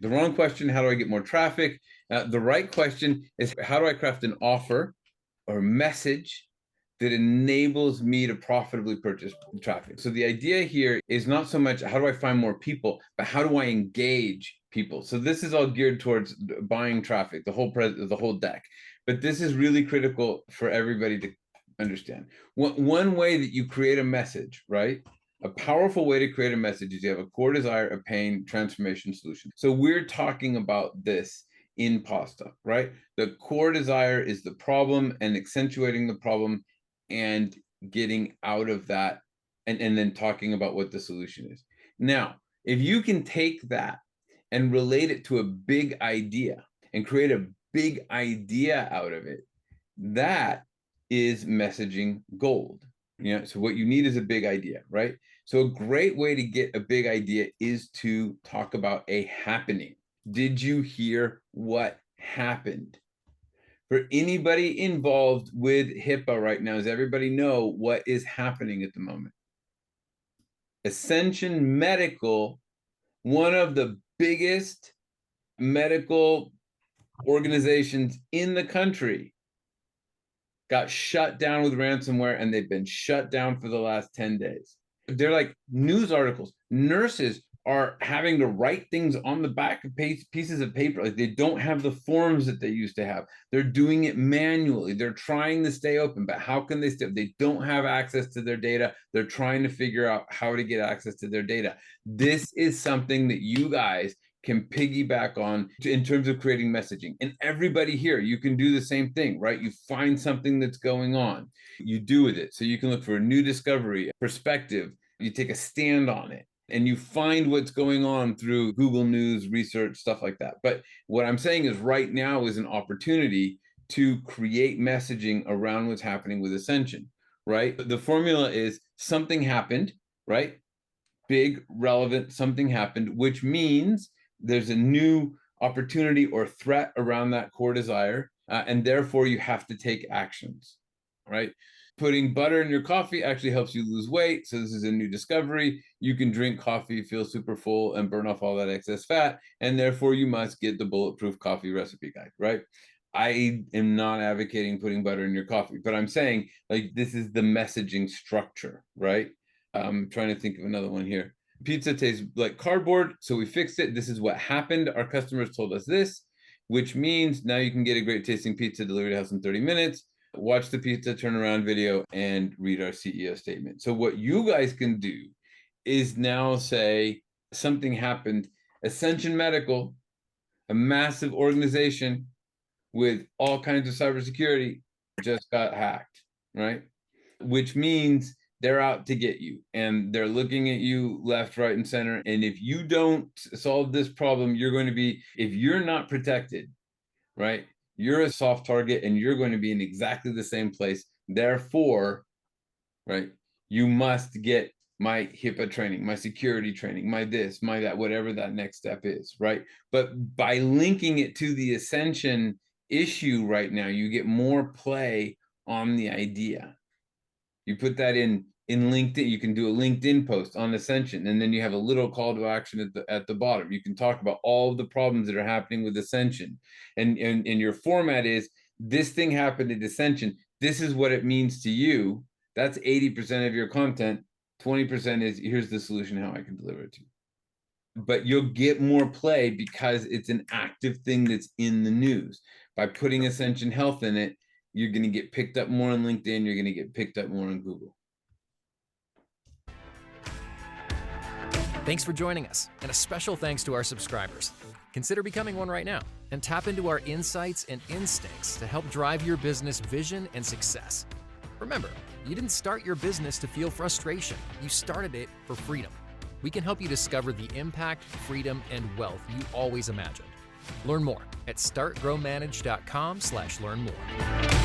The wrong question, how do I get more traffic? The right question is, how do I craft an offer or message that enables me to profitably purchase traffic? So the idea here is not so much how do I find more people, but how do I engage people? So this is all geared towards buying traffic, the whole deck. But this is really critical for everybody to understand. One way that you create a message, right? A powerful way to create a message is you have a core desire, a pain, transformation, solution. So we're talking about this in pasta, right? The core desire is the problem and accentuating the problem and getting out of that, and then talking about what the solution is. Now, if you can take that and relate it to a big idea and create a big idea out of it, that is messaging gold. So what you need is a big idea, right? So a great way to get a big idea is to talk about a happening. Did you hear what happened? For anybody involved with HIPAA right now, does everybody know what is happening at the moment? Ascension Medical, one of the biggest medical organizations in the country, got shut down with ransomware, and they've been shut down for the last 10 days. They're like news articles. Nurses are having to write things on the back of pieces of paper. Like, they don't have the forms that they used to have. They're doing it manually. They're trying to stay open, but how can they stay? They don't have access to their data. They're trying to figure out how to get access to their data. This is something that you guys can piggyback on in terms of creating messaging. And everybody here, you can do the same thing, right? You find something that's going on, you do with it. So you can look for a new discovery, perspective, you take a stand on it, and you find what's going on through Google News, research, stuff like that. But what I'm saying is right now is an opportunity to create messaging around what's happening with Ascension, right? The formula is something happened, right? Big, relevant, something happened, which means there's a new opportunity or threat around that core desire, and therefore you have to take actions, right? Putting butter in your coffee actually helps you lose weight. So this is a new discovery. You can drink coffee, feel super full, and burn off all that excess fat, and therefore you must get the bulletproof coffee recipe guide, right? I am not advocating putting butter in your coffee, but I'm saying, like, this is the messaging structure, right? I'm trying to think of another one here. Pizza tastes like cardboard, so we fixed it. This is what happened. Our customers told us this, which means now you can get a great tasting pizza delivered to house in 30 minutes. Watch the pizza turnaround video and read our CEO statement. So what you guys can do is now say something happened. Ascension Medical, a massive organization with all kinds of cybersecurity, just got hacked, right? Which means they're out to get you, and they're looking at you left, right, and center. And if you don't solve this problem, you're going to be, if you're not protected, right, you're a soft target, and you're going to be in exactly the same place. Therefore, right, you must get my HIPAA training, my security training, my this, my that, whatever that next step is, right? But by linking it to the Ascension issue right now, you get more play on the idea. You put that in LinkedIn. You can do a LinkedIn post on Ascension, and then you have a little call to action at the bottom. You can talk about all of the problems that are happening with Ascension, and your format is, this thing happened at Ascension. This is what it means to you. That's 80% of your content. 20% is, here's the solution, how I can deliver it to you. But you'll get more play because it's an active thing that's in the news. By putting Ascension Health in it, you're going to get picked up more on LinkedIn. You're going to get picked up more on Google. Thanks for joining us, and a special thanks to our subscribers. Consider becoming one right now and tap into our insights and instincts to help drive your business vision and success. Remember, you didn't start your business to feel frustration. You started it for freedom. We can help you discover the impact, freedom, and wealth you always imagined. Learn more at startgrowmanage.com/learn more.